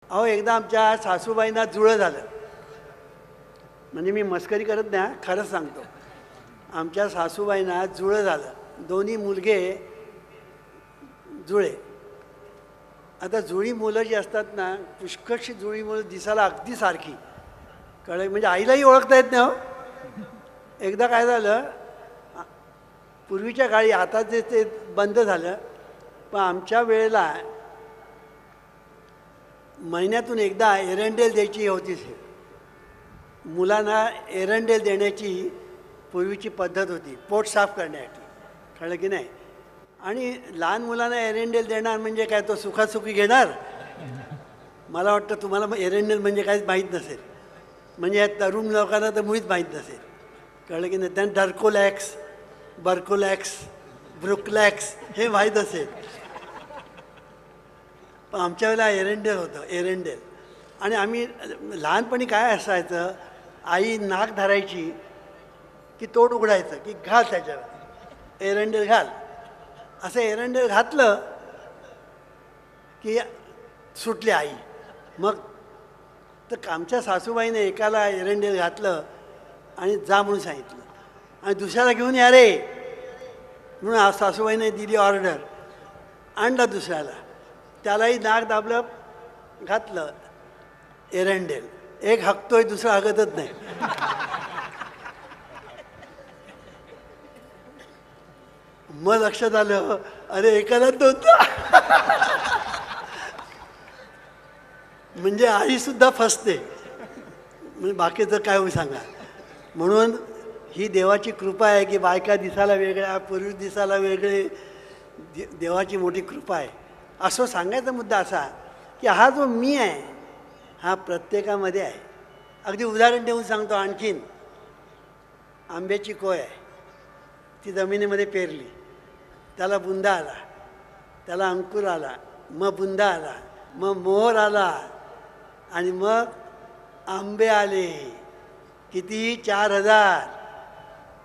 अहो एकदा आमच्या सासूबाईंना जुळं झालं. म्हणजे मी मस्करी करत नाही, खरंच सांगतो. आमच्या सासूबाईंना जुळं झालं, दोन्ही मुलगे जुळे. आता जुळी मुलं जी असतात ना, पुष्कळशी जुळी मुलं दिसायला अगदी सारखी कळलं, म्हणजे आईलाही ओळखता येत नाही. हो एकदा काय झालं, पूर्वीच्या काळी, आता जे ते बंद झालं, पण आमच्या वेळेला महिन्यातून एकदा एरंडेल द्यायची होती. मुलांना एरंडेल देण्याची पूर्वीची पद्धत होती, पोट साफ करण्यासाठी. कळलं की नाही. आणि लहान मुलांना एरंडेल देणार म्हणजे काय, तो सुखासुखी घेणार. मला वाटतं तुम्हाला मग एरंडेल म्हणजे काहीच माहीत नसेल, म्हणजे या तरुण लोकांना तर मुळीच माहीत नसेल. कळलं की नाही. त्यांना डर्कोलॅक्स, बर्कोलॅक्स, ब्रुकलॅक्स हे माहीत असेल, पण आमच्या वेळेला एरंडेल होतं, एरंडेल. आणि आम्ही लहानपणी काय असायचं, आई नाक धरायची की तोंड उघडायचं की घाल त्याच्यावर एरंडेल घाल. असं एरंडेल घातलं की सुटली आई. मग तर आमच्या सासूबाईने एकाला एरंडेल घातलं आणि जा म्हणून सांगितलं, आणि दुसऱ्याला घेऊन या रे म्हणून सासूबाईने दिली ऑर्डर. आणलं दुसऱ्याला, त्यालाही नाक दाबलं, घातलं एरंडेल. एक हकतोय, दुसरा हकतच नाही. मग लक्षात आलं, अरे एकाला दोनदा. म्हणजे आईसुद्धा फसते, म्हणजे बाकीचं काय होईल सांगा. म्हणून ही देवाची कृपा आहे की बायका दिसायला वेगळ्या, पुरुष दिसायला वेगळे, देवाची मोठी कृपा आहे. असं सांगायचा मुद्दा असा की हा जो मी आहे हा प्रत्येकामध्ये आहे. अगदी उदाहरण देऊन सांगतो आणखीन. आंब्याची कोय आहे, ती जमिनीमध्ये पेरली, त्याला बुंदा आला, त्याला अंकुर आला, मग बुंदा आला, मग मोहर आला, आणि मग आंबे आले. किती? 4000.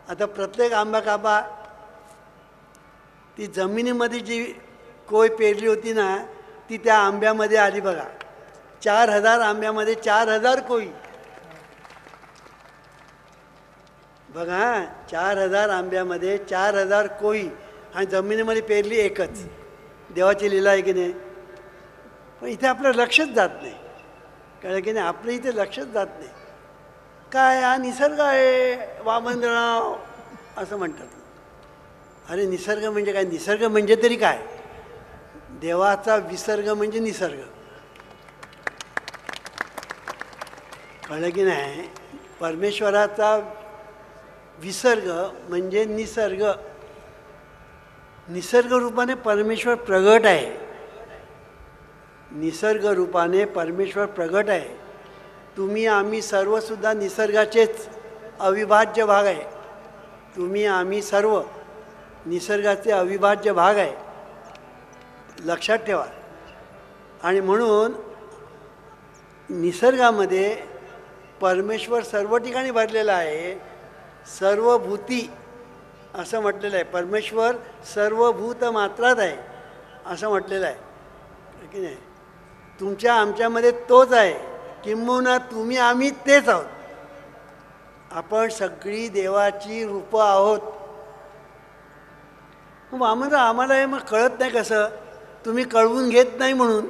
आता प्रत्येक आंबा कापा, ती जमिनीमध्ये जी कोय पेरली होती ना, ती त्या आंब्यामध्ये आली बघा. 4000 आंब्यामध्ये 4000 कोई बघा. 4000 आंब्यामध्ये 4000 कोई, आणि जमिनीमध्ये पेरली एकच. देवाची लीला आहे की नाही. पण इथे आपलं लक्षच जात नाही. कळलं की नाही. आपलं इथे लक्षच जात नाही. काय हा निसर्ग आहे वामनराव असं म्हणतात. अरे निसर्ग म्हणजे काय? निसर्ग म्हणजे तरी काय? देवाचा विसर्ग म्हणजे निसर्ग. कळलं की नाही. परमेश्वराचा विसर्ग म्हणजे निसर्ग. निसर्ग रूपाने परमेश्वर प्रगट आहे. निसर्ग रूपाने परमेश्वर प्रगट आहे. तुम्ही आम्ही सर्वसुद्धा निसर्गाचेच अविभाज्य भाग आहे. तुम्ही आम्ही सर्व निसर्गाचे अविभाज्य भाग आहे, लक्षात ठेवा. आणि म्हणून निसर्गामध्ये परमेश्वर सर्व ठिकाणी भरलेला आहे. सर्वभूती असं म्हटलेलं आहे. परमेश्वर सर्वभूत मात्रात आहे असं म्हटलेलं आहे की नाही. तुमच्या आमच्यामध्ये तोच आहे, किंबहुना तुम्ही आम्ही तेच आहोत. आपण सगळी देवाची रूपं आहोत. मग आम्हाला हे मग कळत नाही कसं? तुम्ही कळवून घेत नाही म्हणून.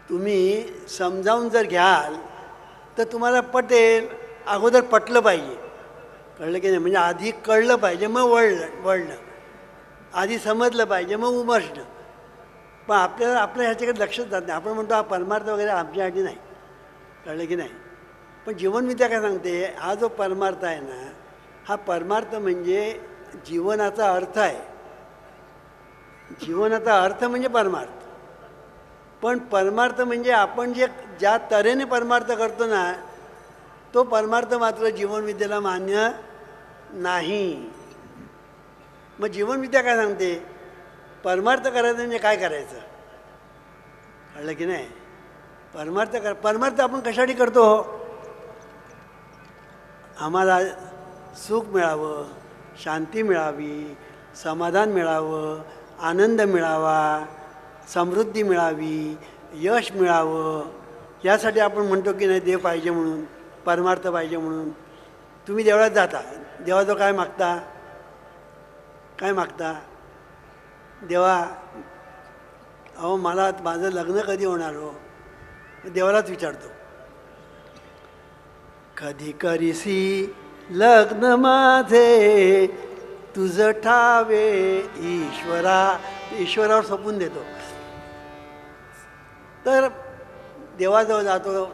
तुम्ही समजावून जर घ्याल तर तुम्हाला पटेल. अगोदर पटलं पाहिजे. कळलं की नाही. म्हणजे आधी कळलं पाहिजे, मग वळणं. आधी समजलं पाहिजे, मग उमर्शणं. पण आपल्या ह्याच्याकडे लक्षच जात नाही. आपण म्हणतो हा परमार्थ वगैरे आमच्यासाठी नाही. कळलं की नाही. पण जीवनविद्या काय सांगते, हा जो परमार्थ आहे ना, हा परमार्थ म्हणजे जीवनाचा अर्थ आहे. जीवनाचा अर्थ म्हणजे परमार्थ. पण परमार्थ म्हणजे आपण ज्या तऱ्हेने परमार्थ करतो ना, तो परमार्थ मात्र जीवनविद्येला मान्य नाही. मग जीवनविद्या काय सांगते, परमार्थ करायचं म्हणजे काय करायचं. कळलं की नाही. परमार्थ आपण कशासाठी करतो? आम्हाला सुख मिळावं, शांती मिळावी, समाधान मिळावं, आनंद मिळावा, समृद्धी मिळावी, यश मिळावं, यासाठी आपण म्हणतो की नाही देव पाहिजे म्हणून, परमार्थ पाहिजे म्हणून. तुम्ही देवळात जाता, देवाजवळ काय मागता? काय मागता? देवा अहो मला माझं लग्न कधी होणार हो? देवालाच विचारतो, कधी करीसी लग्न माझे तुझं ठावे ईश्वरा. ईश्वरावर सोपून देतो. तर देवाजवळ जातो,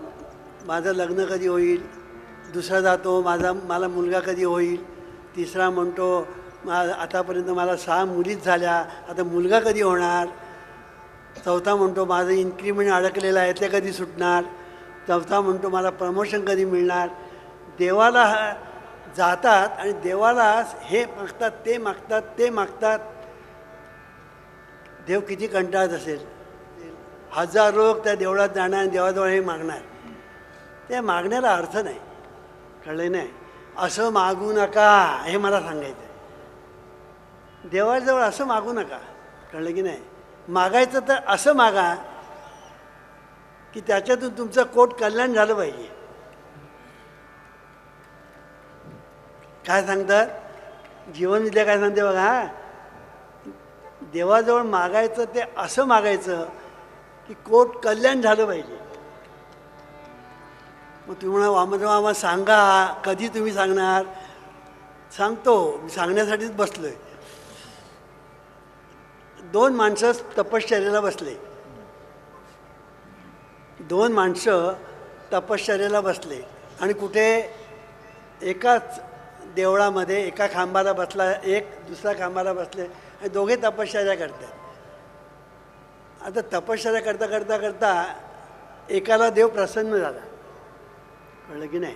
माझं लग्न कधी होईल. दुसरा जातो, मला मुलगा कधी होईल. तिसरा म्हणतो आतापर्यंत मला 6 मुलीच झाल्या, आता मुलगा कधी होणार. चौथा म्हणतो माझं इन्क्रिमेंट अडकलेलं आहे, ते कधी सुटणार. चौथा म्हणतो मला प्रमोशन कधी मिळणार. देवाला जातात आणि देवाला हे मागतात, ते मागतात, ते मागतात. देव किती कंटाळत असेल. हजारो लोक त्या देवळात जाणार आणि देवाजवळ हे मागणार. त्या मागण्याला अर्थ नाही. कळलं नाही? असं मागू नका हे मला सांगायचं आहे. देवाजवळ असं मागू नका. कळलं की नाही? मागायचं तर असं मागा की त्याच्यातून तुमचं कोट कल्याण झालं पाहिजे. काय सांगतात जीवनविद्या? काय सांगते बघा, देवाजवळ मागायचं ते असं मागायचं की कोट कल्याण झालं पाहिजे. मग तुम्ही म्हणा वामनराव आम्हाला सांगा, कधी तुम्ही सांगणार? सांगतो, मी सांगण्यासाठीच बसलो आहे. 2 माणसं तपश्चर्याला बसले. 2 माणसं तपश्चर्याला बसले आणि कुठे? एकाच देवळामध्ये एका खांबाला बसला, एक दुसऱ्या खांबाला बसले आणि दोघे तपश्चर्या करतात. आता तपश्चर्या करता करता करता एकाला देव प्रसन्न झाला. कळलं की नाही?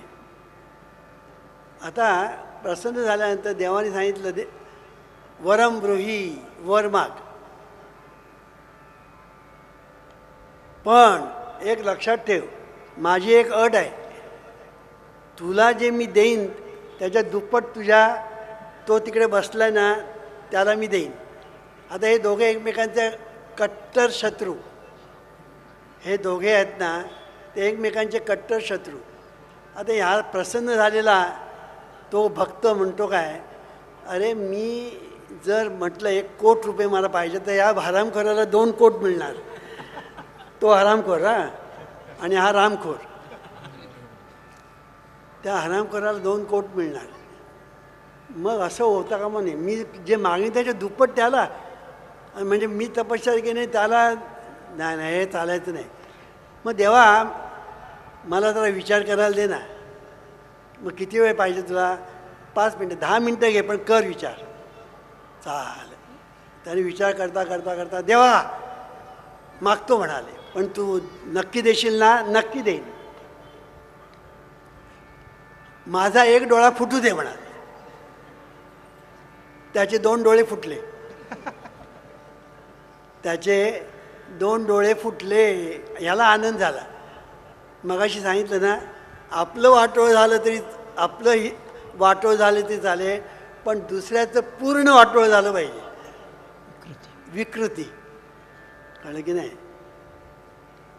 आता प्रसन्न झाल्यानंतर देवाने सांगितलं वरम ब्रूही, वर माग. पण एक लक्षात ठेव, माझी एक अट आहे, तुला जे मी देईन त्याच्या दुप्पट तुझ्या तो तिकडे बसलाय ना त्याला मी देईन. आता हे दोघे एकमेकांचे कट्टर शत्रू, हे दोघे आहेत ना ते एकमेकांचे कट्टर शत्रू. आता ह्या प्रसन्न झालेला तो भक्त म्हणतो काय, अरे मी जर म्हटलं 1 कोट रुपये मला पाहिजे तर या हरामखोराला 2 कोट मिळणार. तो हरामखोर आणि हा रामखोर. त्या हरामखोराला 2 कोट मिळणार. मग असं होतं का? म्हणे मी जे मागणी त्याच्या दुप्पट त्याला, म्हणजे मी तपश्चर्या केली नाही त्याला नाही, हे चालायचं नाही. मग देवा मला जरा विचार करायला दे ना. मग किती वेळ पाहिजे तुला? 5 मिनटं, 10 मिनटं घे, पण कर विचार. चाल. त्याने विचार करता करता करता देवा मागतो म्हणाले, पण तू नक्की देशील ना? नक्की देईन. माझा 1 डोळा फुटू दे म्हणाले. त्याचे 2 डोळे फुटले. त्याचे 2 डोळे फुटले. ह्याला आनंद झाला. मगाशी सांगितलं ना, आपलं वाटोळ झालं तरी, आपलं वाटोळ झालं तरी चालेल, पण दुसऱ्याचं पूर्ण वाटोळ झालं पाहिजे. विकृती. कळलं की नाही?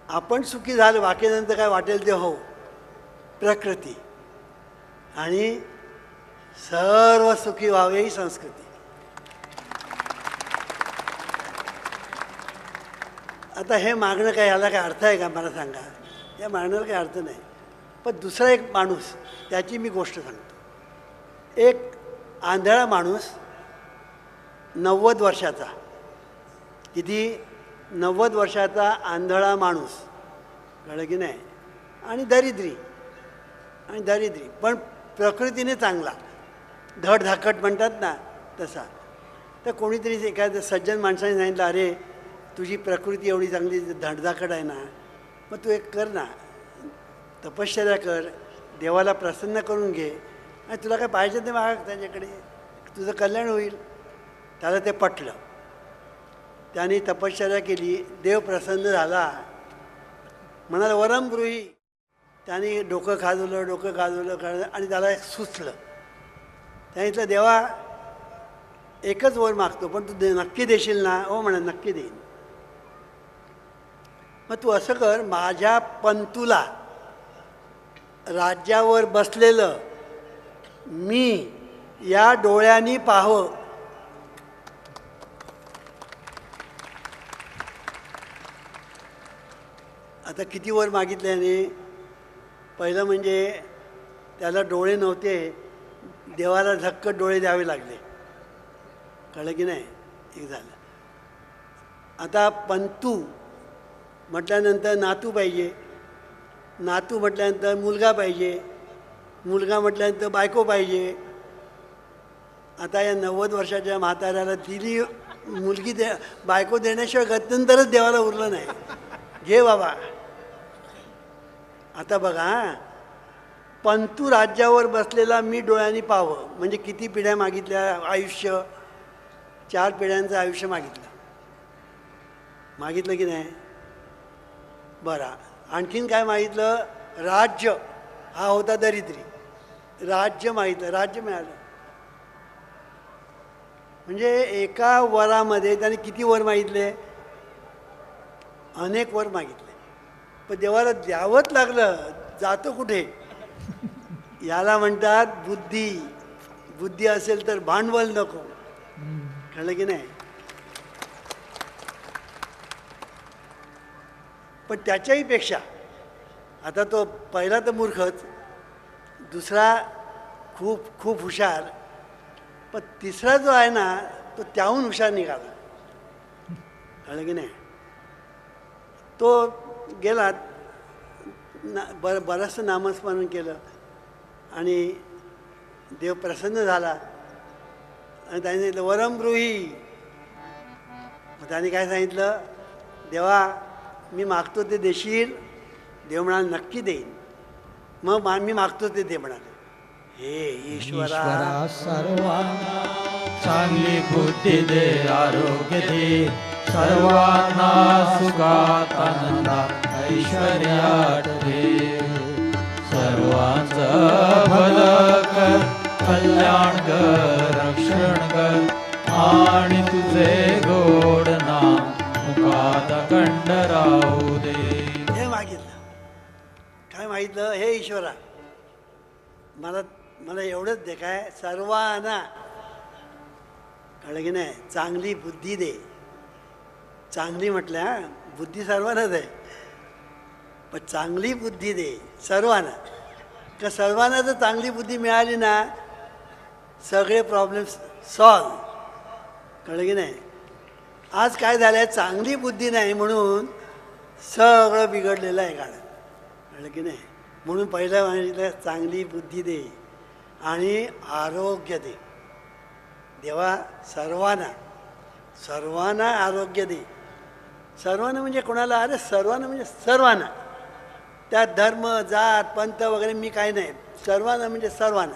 आपण सुखी झालं, बाकीनंतर काय वाटेल ते हो. प्रकृती आणि सर्व सुखी व्हावे ही संस्कृती. आता हे मागणं काय, याला काय अर्थ आहे का? मला सांगा. या मागण्याला काही अर्थ नाही. पण दुसरा एक माणूस, त्याची मी गोष्ट सांगतो. एक आंधळा माणूस 90 वर्षाचा. किती? 90 वर्षाचा आंधळा माणूस. कळलं की नाही? आणि दरिद्री पण प्रकृतीने चांगला, धडधाकट म्हणतात ना तसा. तर कोणीतरी एखाद्या सज्जन माणसाने सांगितलं, अरे तुझी प्रकृती एवढी चांगली धडधाकट आहे ना, मग तू एक कर ना, तपश्चर्या कर, देवाला प्रसन्न करून घे आणि तुला काय पाहिजे ते माग त्याच्याकडे, तुझं कल्याण होईल. त्याला ते पटलं. त्याने तपश्चर्या केली, देव प्रसन्न झाला. म्हणाला वरम ब्रूही. त्याने डोकं खाजवलं आणि त्याला सुचलं. सांगितलं देवा एकच वर मागतो, पण तू नक्की देशील ना? हो म्हणा, नक्की देईन. मग तू असं कर, माझ्या पंतूला राज्यावर बसलेलं मी या डोळ्यांनी पाहावं. आता किती वर मागितल्याने? पहिलं म्हणजे त्याला डोळे नव्हते, देवाला झक्कट डोळे द्यावे लागले. कळलं की नाही? एक झालं. आता पंतू म्हटल्यानंतर नातू पाहिजे, नातू म्हटल्यानंतर मुलगा पाहिजे, मुलगा म्हटल्यानंतर बायको पाहिजे. आता या 90 वर्षाच्या म्हाताऱ्याला दिली मुलगी बायको देण्याशिवाय गत्यंतरच देवाला उरलं नाही. घे बाबा. आता बघा, पंतू राज्यावर बसलेला मी डोळ्यांनी पाहावं म्हणजे किती पिढ्या मागितल्या? आयुष्य, 4 पिढ्यांचं आयुष्य मागितलं की नाही? बरं, आणखीन काय मागितलं? राज्य. हा होता दरिद्री. राज्य मागितलं, राज्य मिळालं. म्हणजे एका वरामध्ये त्याने किती वर मागितले? अनेक वर मागितले. पण देवाला द्यावंच लागलं. जातो कुठे? याला म्हणतात बुद्धी. बुद्धी असेल तर भांडवल नको. कळलं की नाही? पण त्याच्याही पेक्षा आता तो पहिला तर मूर्खच, दुसरा खूप खूप हुशार, पण तिसरा जो आहे ना तो त्याहून हुशार निघाला. कळलं की नाही? तो गेला, बरंचसं नामस्मरण केलं आणि देव प्रसन्न झाला आणि त्याने सांगितलं वरम ब्रूही. मग त्याने काय सांगितलं? देवा, मी मागतो ते देशील? देव म्हणाला नक्की देईन. मग मी मागतो ते दे म्हणाले. हे ईश्वरा, सर्वांना चांगली बुद्धी दे, आरोग्य दे, सर्वांना सुखात आनंदात ऐश्वर्यात दे. सर्वांचं भलं कर, कल्याण कर, रक्षण कर, आणि तुझे गोड नाम मुखात अखंड राहू दे. हे मागितलं. काय मागितलं? हे ईश्वरा, मला एवढंच दे. काय? सर्वांना. कळलं की नाही? चांगली बुद्धी दे. चांगली म्हटल्या, बुद्धी सर्वांनाच आहे, पण चांगली बुद्धी दे सर्वांना. का सर्वांना जर चांगली बुद्धी मिळाली ना, सगळे प्रॉब्लेम्स सॉल्व. कळलं की नाही? आज काय झालं आहे? चांगली बुद्धी नाही म्हणून सगळं बिघडलेलं आहे गाणं. कळलं की नाही? म्हणून पहिलं म्हणायचं चांगली बुद्धी दे आणि आरोग्य दे. देवा, सर्वांना आरोग्य दे. सर्वांना म्हणजे कोणाला? अरे सर्वांना म्हणजे सर्वांना. त्यात धर्म, जात, पंथ वगैरे मी काही नाही. सर्वांना म्हणजे सर्वांना.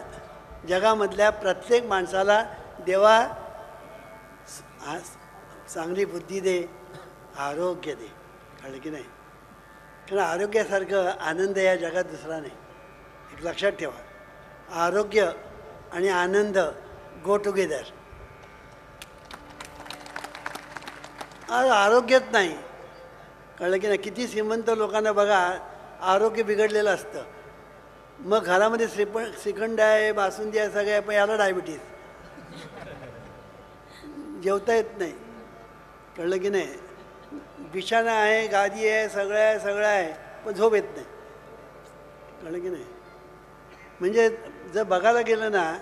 जगामधल्या प्रत्येक माणसाला देवा चांगली बुद्धी दे, आरोग्य दे. कळलं की नाही? कारण आरोग्यासारखं आनंद या जगात दुसरा नाही. एक लक्षात ठेवा, आरोग्य आणि आनंद गो टुगेदर. आरोग्यच नाही. कळलं की नाही? किती श्रीमंत लोकांना बघा, आरोग्य बिघडलेलं असतं. मग घरामध्ये श्रीखंड आहे, बासुंदी आहे, सगळे आहे, पण याला डायबिटीज, जेवता येत नाही. कळलं की नाही? बिछाना आहे, गादी आहे, सगळं आहे, पण झोप येत नाही. कळलं की नाही? म्हणजे जर बघायला गेलं ना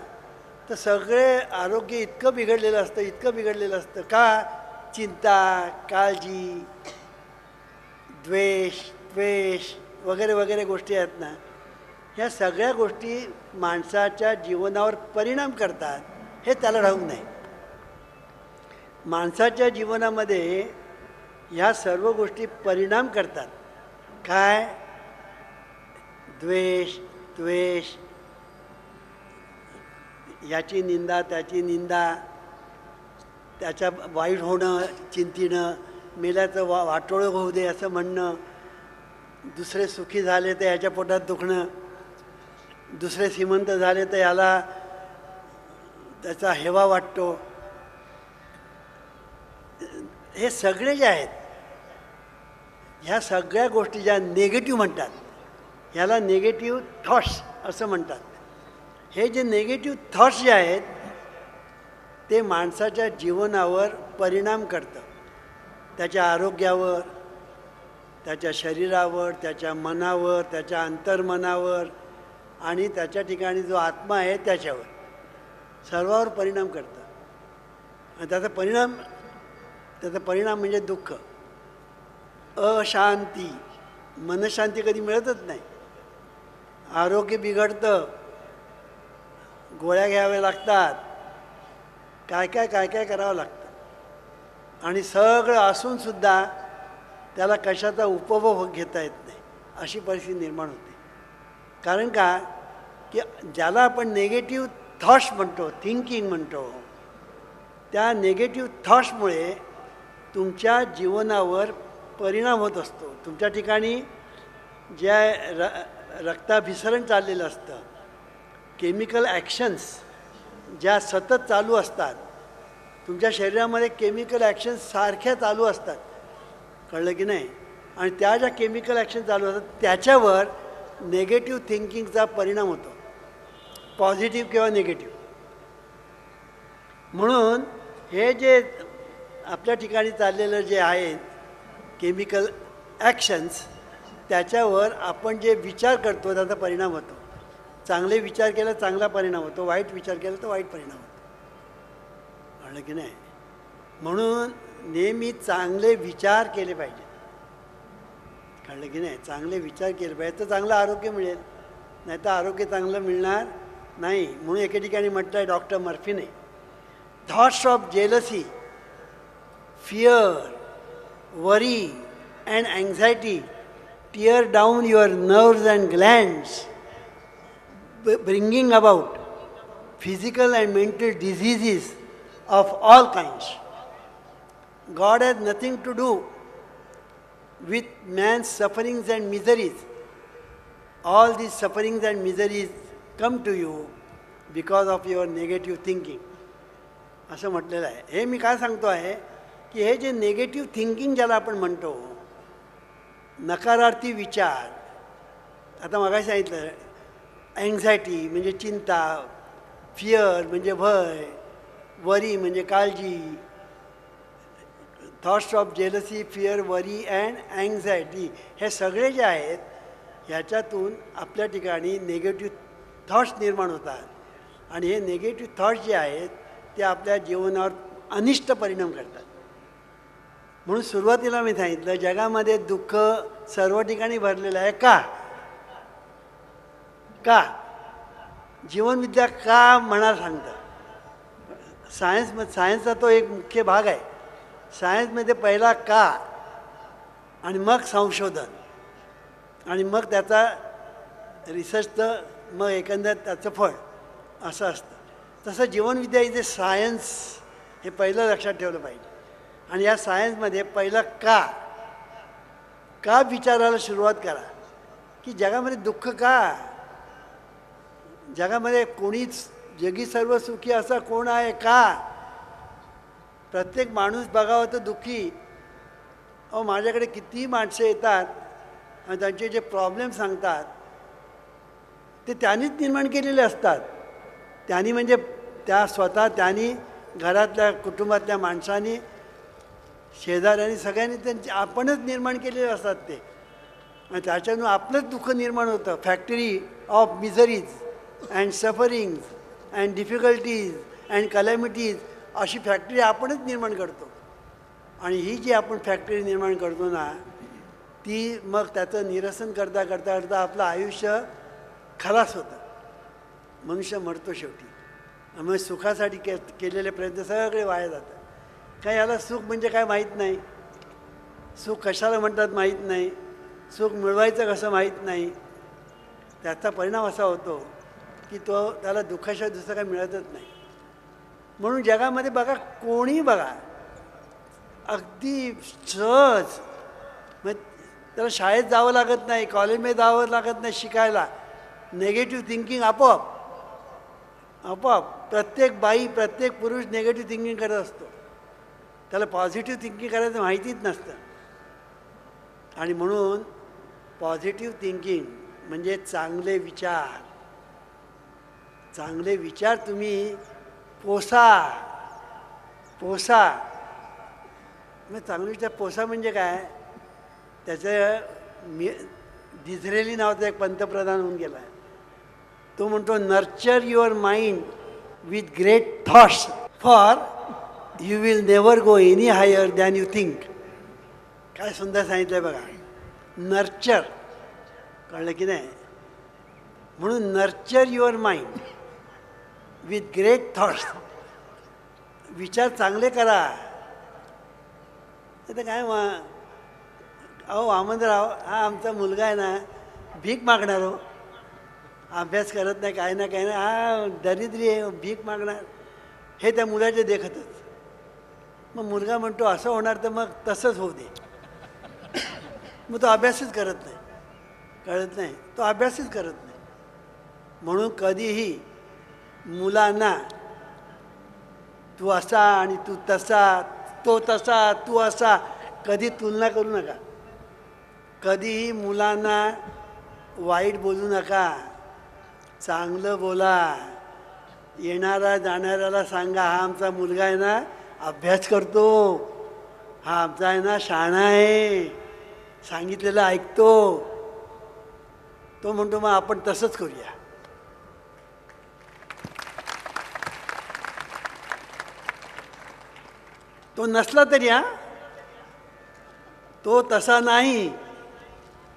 तर सगळे आरोग्य इतकं बिघडलेलं असतं. का? चिंता, काळजी, द्वेष वगैरे वगैरे गोष्टी आहेत ना, ह्या सगळ्या गोष्टी माणसाच्या जीवनावर परिणाम करतात. हे त्याला ठाऊक नाही. माणसाच्या जीवनामध्ये ह्या सर्व गोष्टी परिणाम करतात. काय? द्वेष, याची निंदा, त्याची निंदा, त्याच्या वाईट होणं, चिंतीनं, मेल्याचं वाटोळं होऊ दे असं म्हणणं, दुसरे सुखी झाले तर ह्याच्या पोटात दुखणं, दुसरे श्रीमंत झाले तर ह्याला त्याचा हेवा वाटतो. हे सगळे जे आहेत ह्या सगळ्या गोष्टी ज्या निगेटिव्ह म्हणतात, ह्याला निगेटिव्ह थॉट्स असं म्हणतात. हे जे निगेटिव्ह थॉट्स जे आहेत ते माणसाच्या जीवनावर परिणाम करतं, त्याच्या आरोग्यावर, त्याच्या शरीरावर, त्याच्या मनावर, त्याच्या अंतर्मनावर आणि त्याच्या ठिकाणी जो आत्मा आहे त्याच्यावर सर्वावर परिणाम करतं. आणि त्याचा परिणाम म्हणजे दुःख, अशांती, मनशांती कधी मिळतच नाही, आरोग्य बिघडतं, गोळ्या घ्याव्या लागतात, काय काय करावं लागतं. आणि सगळं असूनसुद्धा त्याला कशाचा उपभोग घेता येत नाही, अशी परिस्थिती निर्माण होते. कारण का की ज्याला आपण नेगेटिव्ह थॉट्स म्हणतो, थिंकिंग म्हणतो, त्या नेगेटिव्ह थॉट्समुळे तुमच्या जीवनावर परिणाम होत असतो. तुमच्या ठिकाणी ज्या रक्ताभिसरण चाललेलं असतं, केमिकल ॲक्शन्स ज्या सतत चालू असतात, तुमच्या शरीरामध्ये केमिकल ॲक्शन्स सारख्या चालू असतात, कळलं की नाही. आणि त्या ज्या केमिकल ॲक्शन चालू असतात त्याच्यावर नेगेटिव्ह थिंकिंगचा परिणाम होतो, पॉझिटिव्ह किंवा निगेटिव्ह. म्हणून हे जे आपल्या ठिकाणी चाललेलं जे आहे केमिकल ॲक्शन्स, त्याच्यावर आपण जे विचार करतो त्याचा परिणाम होतो. चांगले विचार केला चांगला परिणाम होतो, वाईट विचार केला तर वाईट परिणाम होतो, कळलं की नाही. म्हणून नेहमी चांगले विचार केले पाहिजे, कळलं की नाही. चांगले विचार केले पाहिजे तर चांगलं आरोग्य मिळेल, नाही तर आरोग्य चांगलं मिळणार नाही. म्हणून एके ठिकाणी म्हटलं आहे डॉक्टर मर्फीने, thoughts of jealousy, fear, worry and anxiety tear down your nerves and glands, bringing about physical and mental diseases of all kinds. God has nothing to do with man's sufferings and miseries. All these sufferings and miseries come to you because of your negative thinking. असं म्हटलेलं आहे. हे मी काय सांगतो आहे की हे जे नेगेटिव्ह थिंकिंग ज्याला आपण म्हणतो, नकारार्थी विचार, आता मगाशी सांगितलं अँझायटी म्हणजे चिंता, फिअर म्हणजे भय, वरी म्हणजे काळजी, thoughts of jealousy, fear, worry and anxiety, हे सगळे जे आहेत ह्याच्यातून आपल्या ठिकाणी नेगेटिव्ह थॉट्स निर्माण होतात. आणि हे नेगेटिव्ह थॉट्स जे आहेत ते आपल्या जीवनावर अनिष्ट परिणाम करतात. म्हणून सुरुवातीला मी सांगितलं जगामध्ये दुःख सर्व ठिकाणी भरलेलं आहे. का जीवनविद्या का म्हणा सांगतं. सायन्सचा तो एक मुख्य भाग आहे. सायन्समध्ये पहिला का आणि मग संशोधन आणि मग त्याचा रिसर्चचं मग एकंदर त्याचं फळ असं असतं. तसं जीवनविद्या इथे सायन्स हे पहिलं लक्षात ठेवलं पाहिजे. आणि या सायन्समध्ये पहिलं का विचारायला सुरुवात करा की जगामध्ये दुःख का, जगामध्ये कोणीच जगी सर्व सुखी असा कोण आहे का. प्रत्येक माणूस बघावं तर दुःखी. अहो माझ्याकडे कितीही माणसं येतात आणि त्यांचे जे प्रॉब्लेम सांगतात ते त्यांनीच निर्माण केलेले असतात. त्यांनी म्हणजे त्यांनी घरातल्या कुटुंबातल्या माणसांनी शेजाऱ्यांनी सगळ्यांनी त्यांचे आपणच निर्माण केलेले असतात ते. आणि त्याच्यातून आपलंच दुःख निर्माण होतं. Factory of miseries and sufferings and difficulties and calamities अशी फॅक्टरी आपणच निर्माण करतो. आणि ही जी आपण फॅक्टरी निर्माण करतो ना ती मग त्याचं निरसन करता करता करता आपलं आयुष्य खलास होतं. मनुष्य मरतो शेवटी. मग सुखासाठी केलेले प्रयत्न सगळे वाया जातात. काय याला सुख म्हणजे काय माहीत नाही, सुख कशाला म्हणतात माहीत नाही, सुख मिळवायचं कसं माहीत नाही. त्याचा परिणाम असा होतो की त्याला दुःखाशिवाय दुसरं काही मिळतच नाही. म्हणून जगामध्ये बघा कोणी बघा अगदी सहज मग त्याला शाळेत जावं लागत नाही, कॉलेजमध्ये जावं लागत नाही शिकायला. नेगेटिव्ह थिंकिंग आपोआप प्रत्येक बाई प्रत्येक पुरुष नेगेटिव्ह थिंकिंग करत असतो. त्याला पॉझिटिव्ह थिंकिंग करायचं माहितीच नसतं. आणि म्हणून पॉझिटिव्ह थिंकिंग म्हणजे चांगले विचार. चांगले विचार तुम्ही पोसा. मग चांगले विचार पोसा म्हणजे काय? त्याचं डिझरेली नावाचा एक पंतप्रधान होऊन गेला आहे. तो म्हणतो nurture your mind with great thoughts for you will never go any higher than you think. काय सुंदर सांगितलं आहे बघा. नर्चर, कळलं की नाही? म्हणून nurture your mind with great thoughts. विचार चांगले करा. तर काय अहो वामनराव हा आमचा मुलगा आहे ना, भीक मागणार हो, अभ्यास करत नाही, काय ना काय ना, हा दरिद्री आहे, भीक मागणार, हे त्या मुलाचे देखतच. मग मुलगा म्हणतो असं होणार तर मग तसंच होऊ दे. मग तो अभ्यासच करत नाही, कळत नाही, तो अभ्यासच करत नाही. म्हणून कधीही मुलांना तू असा आणि तू तसा, तो तसा, तू असा, कधी तुलना करू नका. कधीही मुलांना वाईट बोलू नका, चांगलं बोला. येणारा जाणाऱ्याला सांगा हा आमचा मुलगा आहे ना अभ्यास करतो, हा आमचा आहे ना शहाणा आहे, सांगितलेलं ऐकतो. तो म्हणतो मग आपण तसंच करूया. तो नसला तरी तो तसा नाही,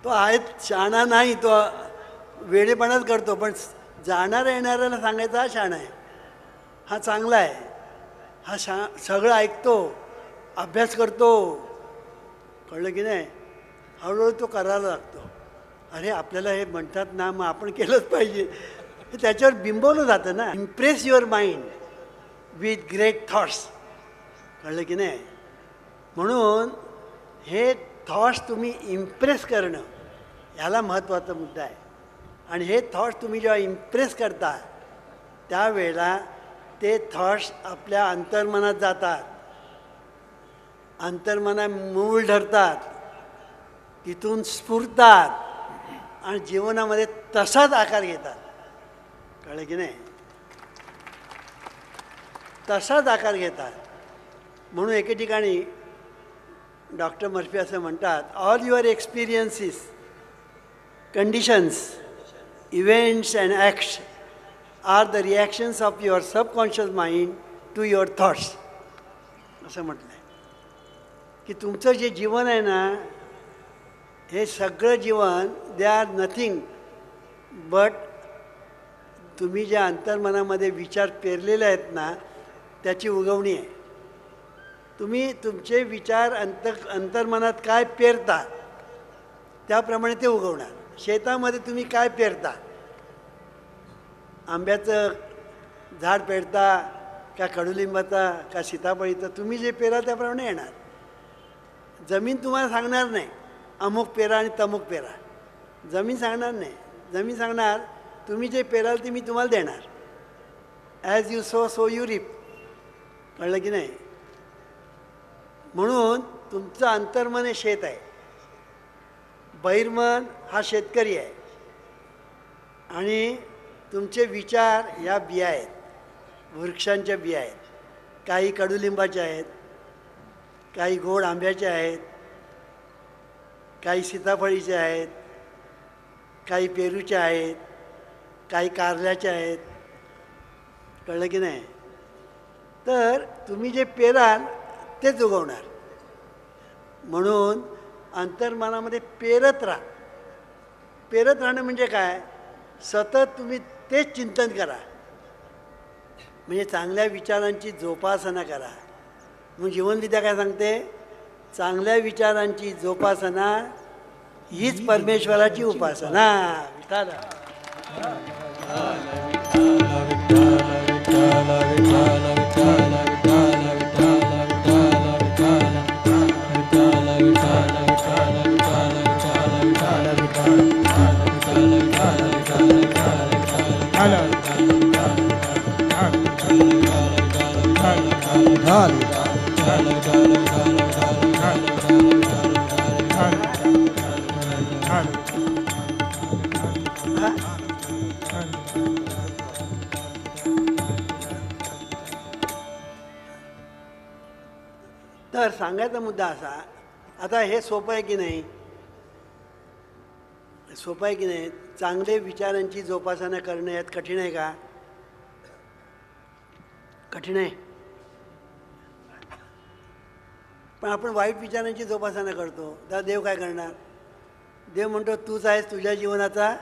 तो आहे शहाणा नाही, तो वेडेपणाच करतो. पण जाणाऱ्या येणाऱ्याला सांगायचा हा शहाणा आहे, हा चांगला आहे, हा सगळं ऐकतो, अभ्यास करतो. कळलं की नाही? हळूहळू तो करायला लागतो. अरे आपल्याला हे म्हणतात ना, मग आपण केलंच पाहिजे. हे त्याच्यावर बिंबवलं जातं ना. Impress your mind with great thoughts. कळलं की नाही? म्हणून हे थॉट्स तुम्ही इम्प्रेस करणं ह्याला महत्त्वाचा मुद्दा आहे. आणि हे थॉट्स तुम्ही जेव्हा इम्प्रेस करता त्यावेळेला ते थॉट्स आपल्या अंतर्मनात जातात, अंतर्मनात मूळ धरतात, तिथून स्फुरतात आणि जीवनामध्ये तसाच आकार घेतात. कळलं की नाही? तसाच आकार घेतात. म्हणून एके ठिकाणी डॉक्टर मर्फी असं म्हणतात, all your experiences, conditions, events and acts are the reactions of your subconscious mind to your thoughts. असं म्हटलं आहे की तुमचं जे जीवन आहे ना, हे सगळं जीवन दे आर नथिंग बट तुम्ही ज्या अंतर्मनामध्ये विचार पेरलेले आहेत ना त्याची उगवणी आहे. तुम्ही तुमचे विचार अंतर्मनात काय पेरता त्याप्रमाणे ते उगवणार. शेतामध्ये तुम्ही काय पेरता, आंब्याचं झाड पेरता का कडुलिंबाचा का सीताफळीचं, तुम्ही जे पेरा त्याप्रमाणे येणार. जमीन तुम्हाला सांगणार नाही अमुक पेरा आणि तमुक पेरा, जमीन सांगणार नाही. जमीन सांगणार तुम्ही जे पेराल ते मी तुम्हाला देणार. As you sow you reap. कळलं की नाही? म्हणून तुमचं अंतर्मन हे शेत आहे, बहिर्मन हा शेतकरी आहे आणि तुमचे विचार ह्या बिया आहेत, वृक्षांच्या बिया आहेत. काही कडुलिंबाच्या आहेत, काही गोड आंब्याच्या आहेत, काही सीताफळीच्या आहेत, काही पेरूच्या आहेत, काही कारल्याच्या आहेत. कळलं की नाही? तर तुम्ही जे पेराल तेच उगवणार. म्हणून अंतर्मनामध्ये पेरत राहा. पेरत राहणं म्हणजे काय? सतत तुम्ही तेच चिंतन करा, म्हणजे चांगल्या विचारांची जोपासना करा. मग जीवनविद्या काय सांगते? चांगल्या विचारांची जोपासना हीच परमेश्वराची उपासना. विठाला Hallelujah. तर सांगायचा मुद्दा असा, आता हे सोपं आहे की नाही? सोपं आहे की नाही? चांगले विचारांची जोपासना करणं यात कठीण आहे का? कठीण आहे. पण आपण वाईट विचारांची जोपासना करतो, तर देव काय करणार? देव म्हणतो तूच आहेस तुझ्या जीवनाचा